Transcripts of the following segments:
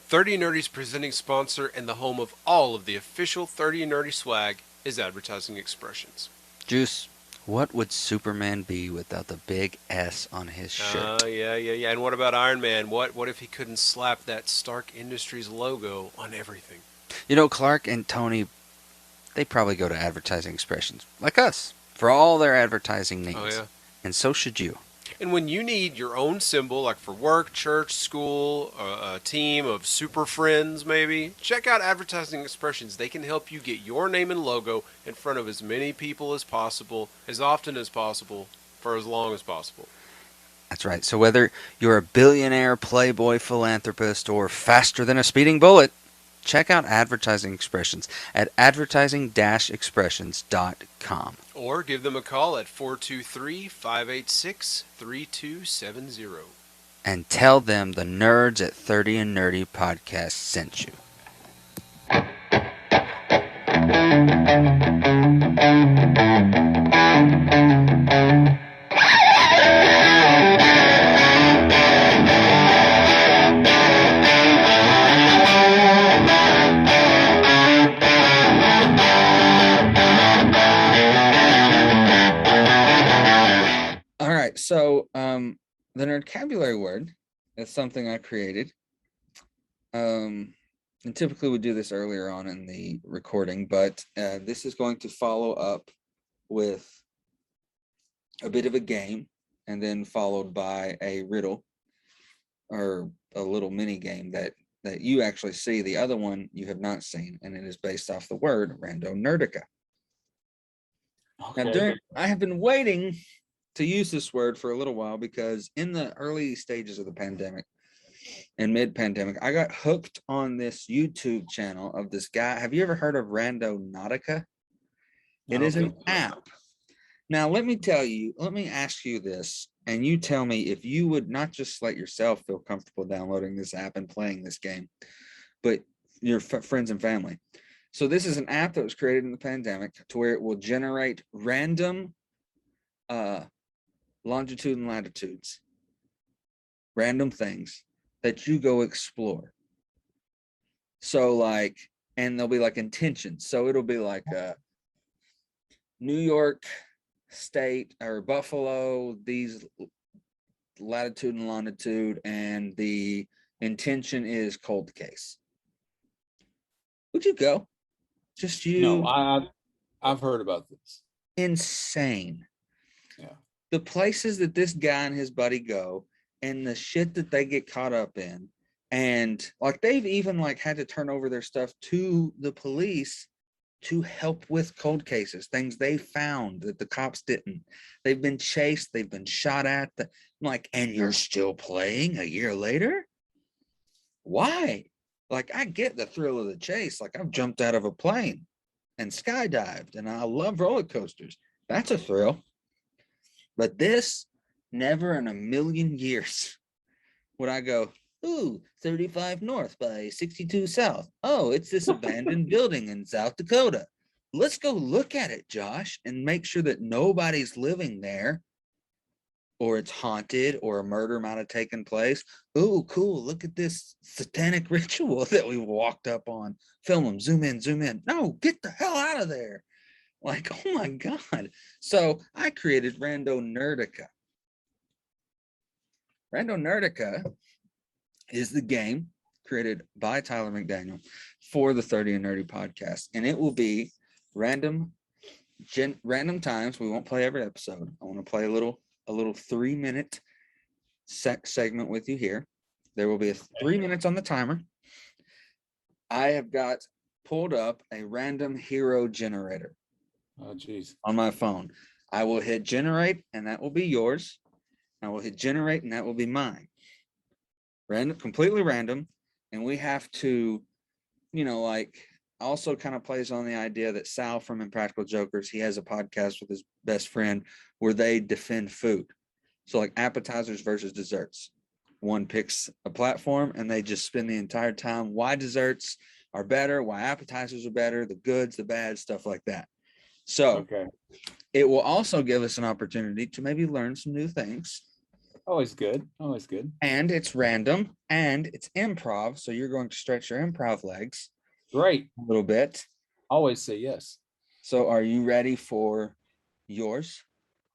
30 Nerdy's presenting sponsor and the home of all of the official 30 Nerdy swag is Advertising Expressions. Juice, what would Superman be without the big S on his shirt? Yeah. And what about Iron Man? What if he couldn't slap that Stark Industries logo on everything? You know, Clark and Tony, they probably go to Advertising Expressions, like us, for all their advertising needs. Oh, yeah. And so should you. And when you need your own symbol, like for work, church, school, a team of super friends, maybe, check out Advertising Expressions. They can help you get your name and logo in front of as many people as possible, as often as possible, for as long as possible. That's right. So whether you're a billionaire, playboy, philanthropist, or faster than a speeding bullet, check out Advertising Expressions at advertising-expressions.com. Or give them a call at 423-586-3270. And tell them the nerds at 30 and Nerdy Podcast sent you. So the nerdcabulary word is something I created. And typically we do this earlier on in the recording, but this is going to follow up with a bit of a game and then followed by a riddle or a little mini game that you actually see. The other one you have not seen, and it is based off the word RandoNerdica. Okay. Now, I have been waiting to use this word for a little while because in the early stages of the pandemic and mid-pandemic, I got hooked on this YouTube channel of this guy. Have you ever heard of RandoNerdica? It is an app. Now, let me ask you this, and you tell me if you would not just let yourself feel comfortable downloading this app and playing this game, but your friends and family. So this is an app that was created in the pandemic to where it will generate random longitude and latitudes, random things that you go explore. So like, and they'll be like intentions. So it'll be like New York State or Buffalo, these latitude and longitude, and the intention is cold case. Would you go? Just you? No, I've heard about this. Insane. Yeah. The places that this guy and his buddy go and the shit that they get caught up in. And like they've even like had to turn over their stuff to the police to help with cold cases, things they found that the cops didn't. They've been chased, they've been shot at. I'm like, and you're still playing a year later? Why? Like, I get the thrill of the chase. Like, I've jumped out of a plane and skydived, and I love roller coasters. That's a thrill. But this, never in a million years would I go, ooh, 35 north by 62 south. Oh, it's this abandoned building in South Dakota. Let's go look at it, Josh, and make sure that nobody's living there, or it's haunted, or a murder might have taken place. Ooh, cool. Look at this satanic ritual that we walked up on. Film them, zoom in, zoom in. No, get the hell out of there. Like, oh my God. So I created RandoNerdica. RandoNerdica is the game created by Tyler McDaniel for the 30 and Nerdy podcast. And it will be random times. We won't play every episode. I want to play a little 3-minute segment with you here. There will be 3 minutes on the timer. I have got pulled up a random hero generator. Oh, geez. On my phone. I will hit generate, and that will be yours. I will hit generate, and that will be mine. Random, completely random. And we have to, like, also kind of plays on the idea that Sal from Impractical Jokers, he has a podcast with his best friend where they defend food. So like appetizers versus desserts. One picks a platform and they just spend the entire time why desserts are better, why appetizers are better, the goods, the bad, stuff like that. So it will also give us an opportunity to maybe learn some new things Always good. Always good. And it's random and it's improv. So you're going to stretch your improv legs Great. a little bit. Always say yes. So are you ready for yours?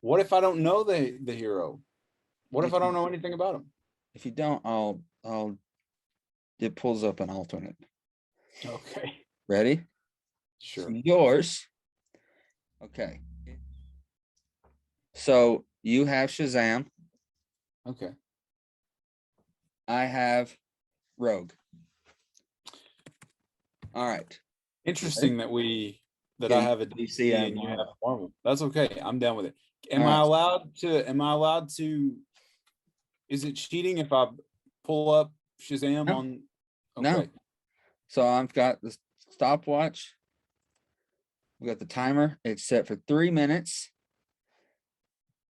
What if I don't know the hero? What if I don't know anything about him? If you don't, it pulls up an alternate. Okay. Ready? Sure. So yours. Okay. So you have Shazam. Okay. I have Rogue. All right. Interesting that I have a DC and you have Marvel. That's okay. I'm down with it. Am I allowed to is it cheating if I pull up Shazam on okay. No. So I've got the stopwatch. We got the timer. It's set for 3 minutes.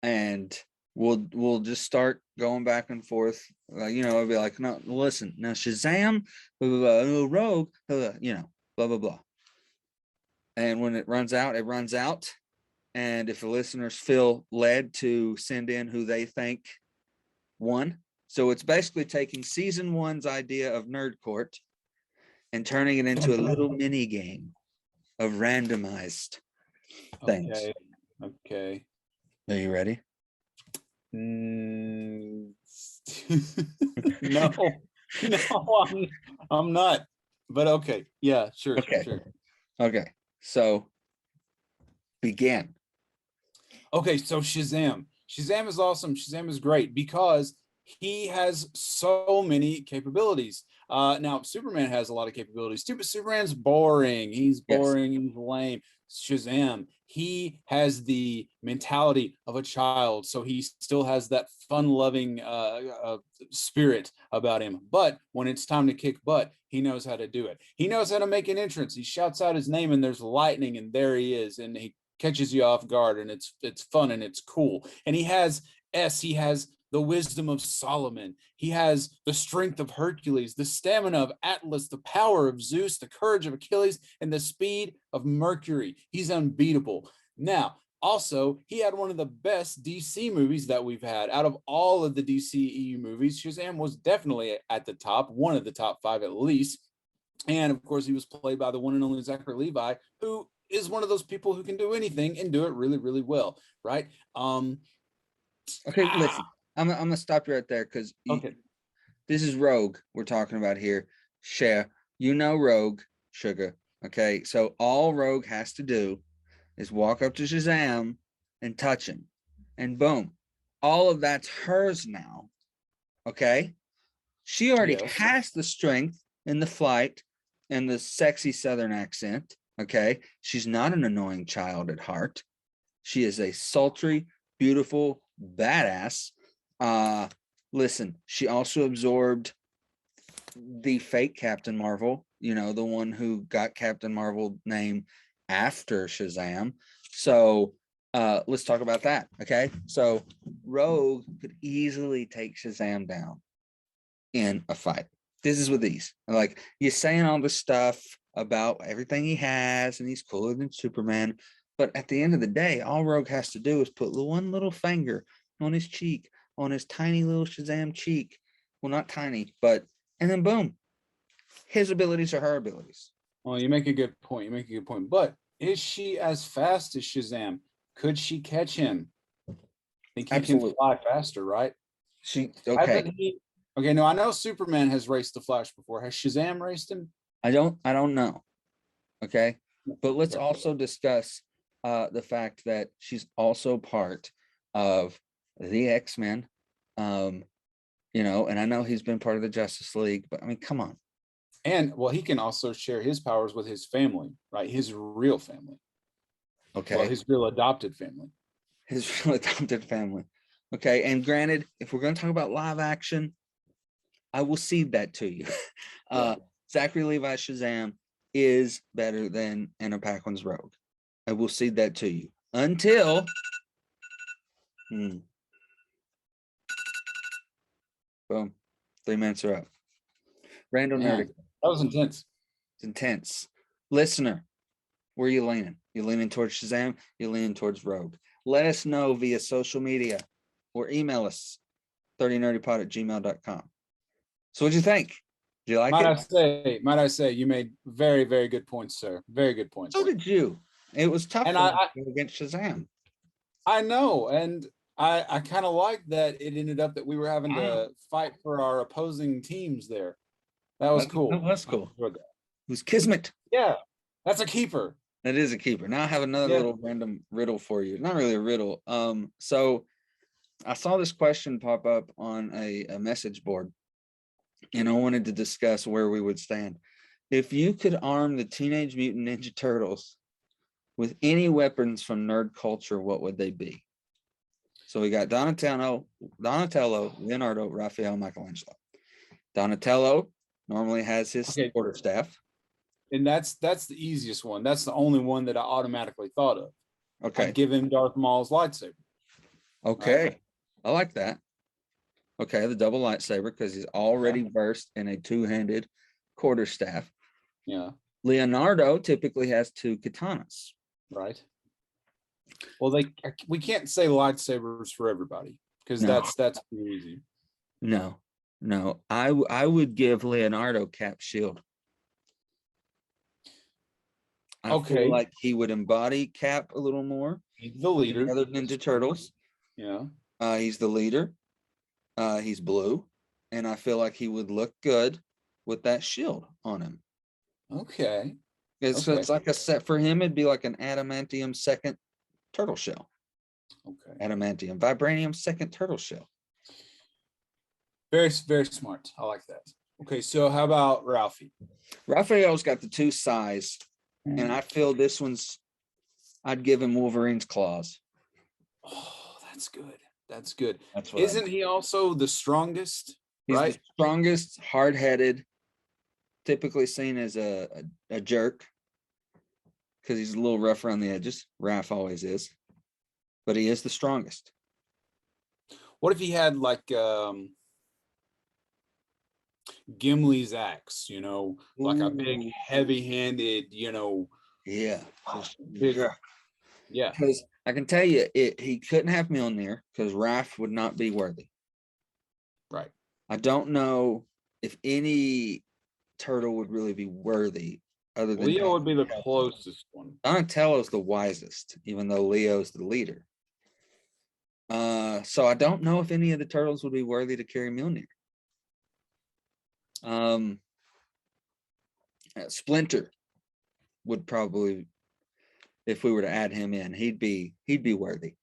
And we'll just start going back and forth. It'll be like, no, listen, now Shazam, blah, blah, blah, Rogue, blah, blah, blah, blah. And when it runs out, it runs out. And if the listeners feel led to send in who they think won. So it's basically taking season 1's idea of Nerd Court and turning it into a little mini game of randomized things. Okay. Are you ready? No, I'm not. But okay. Yeah, sure. Okay. Sure. Okay. So begin. Okay, so Shazam. Shazam is awesome. Shazam is great because he has so many capabilities. Now Superman has a lot of capabilities too, but Superman's boring. He's boring. Yes. He's lame. Shazam, he has the mentality of a child, so he still has that fun-loving spirit about him. But when it's time to kick butt, he knows how to do it. He knows how to make an entrance. He shouts out his name, and there's lightning, and there he is, and he catches you off guard, and it's fun and it's cool. And he has the wisdom of Solomon. He has the strength of Hercules, the stamina of Atlas, the power of Zeus, the courage of Achilles, and the speed of Mercury. He's unbeatable. Now, also, he had one of the best DC movies that we've had. Out of all of the DCEU movies, Shazam was definitely at the top, one of the top 5 at least. And of course, he was played by the one and only Zachary Levi, who is one of those people who can do anything and do it really, really well, right? Okay, listen. I'm gonna stop you right there because this is Rogue we're talking about here. Share, Rogue, sugar. Okay, so all Rogue has to do is walk up to Shazam and touch him, and boom, all of that's hers now. Okay, she already has the strength and the flight and the sexy Southern accent. Okay, she's not an annoying child at heart. She is a sultry, beautiful badass. Listen, she also absorbed the fake Captain Marvel, the one who got Captain Marvel name after Shazam. So let's talk about that. Okay, so Rogue could easily take Shazam down in a fight. This is with these. Like, you're saying all this stuff about everything he has and he's cooler than Superman, but at the end of the day, all Rogue has to do is put one little finger on his cheek, on his tiny little Shazam cheek. Well, not tiny, and then boom, his abilities are her abilities. Well, you make a good point. But is she as fast as Shazam? Could she catch him? I think he can fly faster, right? Okay, no, I know Superman has raced the Flash before. Has Shazam raced him? I don't know. Okay, but let's also discuss the fact that she's also part of the X-Men, and I know he's been part of the Justice League, but I mean, come on. And well, he can also share his powers with his family, right? His real family. Okay. Well, his real adopted family. Okay, and granted, if we're going to talk about live action, I will cede that to you. Zachary Levi's Shazam is better than Anna Paquin's Rogue. I will cede that to you until boom, 3 minutes are up. RandoNerdica. That was intense. It's intense. Listener, where are you leaning? You leaning towards Shazam? You leaning towards Rogue? Let us know via social media or email us 30nerdypod@gmail.com. So what'd you think? Did you like Might I say, you made very, very good points, sir. Very good points. So did you. It was tough And for me to go against Shazam. I know, and I kind of like that it ended up that we were having to fight for our opposing teams there. That was cool. That's cool. It was Kismet. Yeah, that's a keeper. That is a keeper. Now I have another little random riddle for you. Not really a riddle. So I saw this question pop up on a message board, and I wanted to discuss where we would stand. If you could arm the Teenage Mutant Ninja Turtles with any weapons from nerd culture, what would they be? So we got Donatello, Leonardo, Raphael, Michelangelo. Donatello normally has his quarterstaff. And that's the easiest one. That's the only one that I automatically thought of. Okay. I'd give him Darth Maul's lightsaber. Okay. I like that. Okay, the double lightsaber, because he's already versed in a two-handed quarterstaff. Yeah. Leonardo typically has two katanas. Right. Well, we can't say lightsabers for everybody, because that's too easy. No. I would give Leonardo Cap's shield. I feel like he would embody Cap a little more. He's the leader. The other Ninja Turtles. Yeah. He's the leader. He's blue. And I feel like he would look good with that shield on him. Okay. It's like a set for him. It'd be like an adamantium second turtle shell. Okay. Adamantium, vibranium second turtle shell. Very, very smart. I like that. Okay, so how about Ralphie? Raphael's got the two size, and I feel this one's, I'd give him Wolverine's claws. Oh, that's good. That's good. Isn't he also the strongest? He's the strongest, hard-headed, typically seen as a jerk, because he's a little rough around the edges. Raph always is, but he is the strongest. What if he had like Gimli's axe, like a big heavy-handed, Yeah. bigger. Yeah. Because I can tell you, he couldn't have Mjolnir because Raph would not be worthy. Right. I don't know if any turtle would really be worthy other than Leo would be the closest one. Donatello's the wisest, even though Leo's the leader. So I don't know if any of the turtles would be worthy to carry Mjolnir. Splinter would probably, if we were to add him in, he'd be worthy.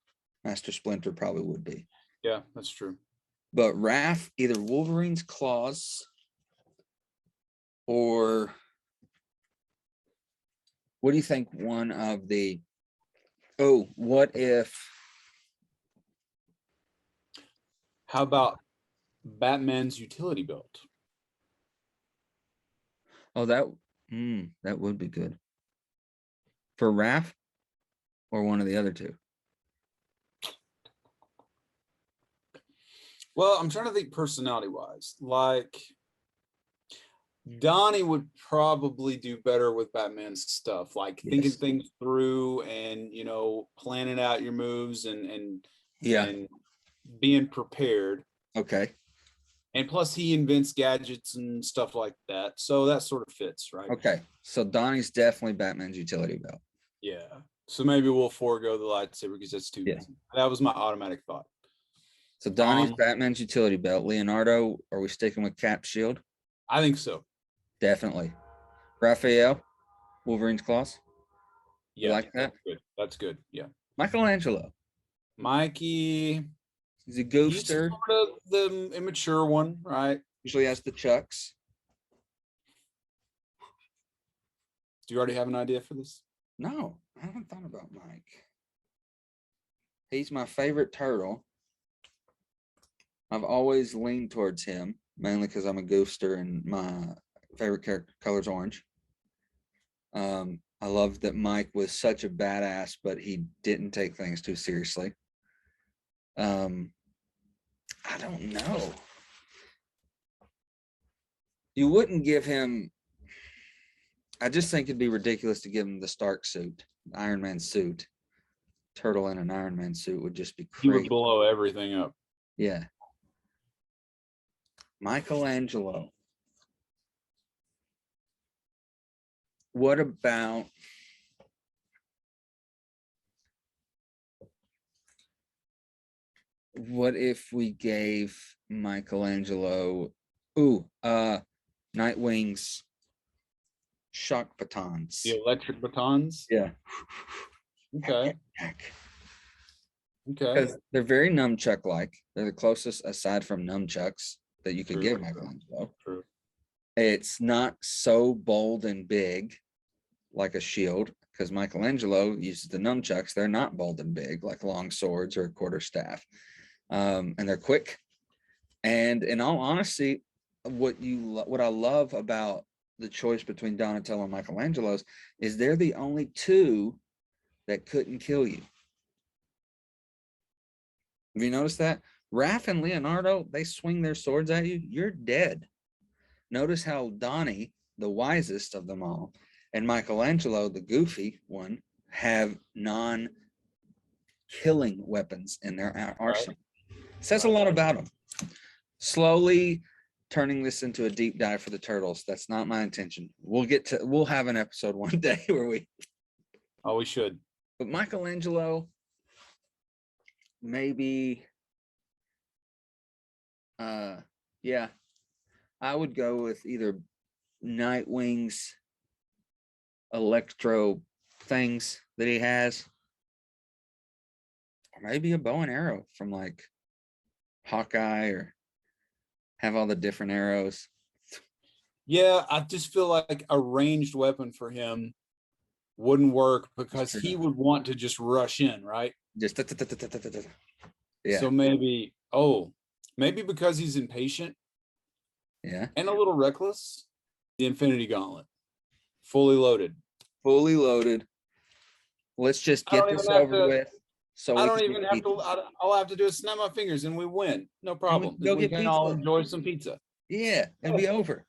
Master Splinter probably would be. Yeah, that's true. But Raph, either Wolverine's claws or what do you think one of the, what if, how about Batman's utility belt? Oh, that would be good. For Raph or one of the other two? Well, I'm trying to think personality-wise. Like, Donnie would probably do better with Batman's stuff, like thinking things through and, planning out your moves and being prepared. Okay. And plus he invents gadgets and stuff like that. So that sort of fits, right? Okay. So Donnie's definitely Batman's utility belt. Yeah. So maybe we'll forego the lightsaber because that's too easy. That was my automatic thought. So Donnie's Batman's utility belt. Leonardo, are we sticking with Cap's shield? I think so. Definitely. Raphael, Wolverine's claws. Yeah. You like that? That's good. Yeah. Michelangelo. Mikey. He's a goofster. He's sort of the immature one, right? Usually has the chucks. Do you already have an idea for this? No, I haven't thought about Mike. He's my favorite turtle. I've always leaned towards him, mainly because I'm a goofster and my favorite character color is orange. I love that Mike was such a badass, but he didn't take things too seriously. I don't know. You wouldn't give him, I just think it'd be ridiculous to give him the Stark suit, the Iron Man suit. Turtle in an Iron Man suit would just be crazy. He would blow everything up. Yeah. Michelangelo. What about what if we gave Michelangelo Nightwing's shock batons? The electric batons. Yeah. Okay. Okay. Because they're very nunchuck like. They're the closest aside from nunchucks that you could give Michelangelo. True. It's not so bold and big like a shield, because Michelangelo uses the nunchucks. They're not bold and big like long swords or a quarterstaff. And they're quick. And in all honesty, what I love about the choice between Donatello and Michelangelo's is they're the only two that couldn't kill you. Have you noticed that? Raph and Leonardo, they swing their swords at you, you're dead. Notice how Donnie, the wisest of them all, and Michelangelo, the goofy one, have non-killing weapons in their arsenal. Says a lot about them. Slowly turning this into a deep dive for the Turtles. That's not my intention. We'll have an episode one day where we should. But Michelangelo, maybe yeah, I would go with either Nightwing's electro things that he has, or maybe a bow and arrow from like Hawkeye, or have all the different arrows. Yeah, I just feel like a ranged weapon for him wouldn't work because he would want to just rush in, right? Just yeah. So maybe because he's impatient, yeah, and a little reckless, the Infinity Gauntlet, fully loaded. Let's just get this over with. So I don't even have to. All I have to do is snap my fingers and we win. No problem. We can all enjoy some pizza. Yeah, and be over.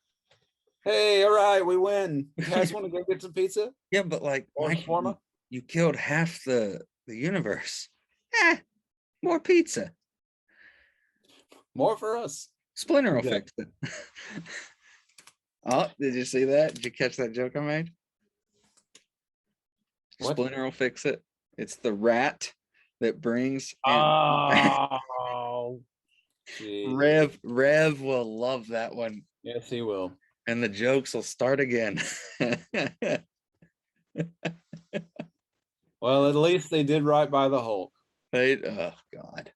Hey, all right, we win. You guys want to go get some pizza? Yeah, but like, you killed half the universe. More pizza. More for us. Splinter will fix it. Oh, did you see that? Did you catch that joke I made? What? Splinter will fix it. It's the rat that brings. Oh, Rev will love that one. Yes, he will. And the jokes will start again. Well, at least they did right by the Hulk. Oh God.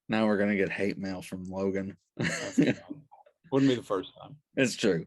Now we're gonna get hate mail from Logan. Wouldn't be the first time. It's true.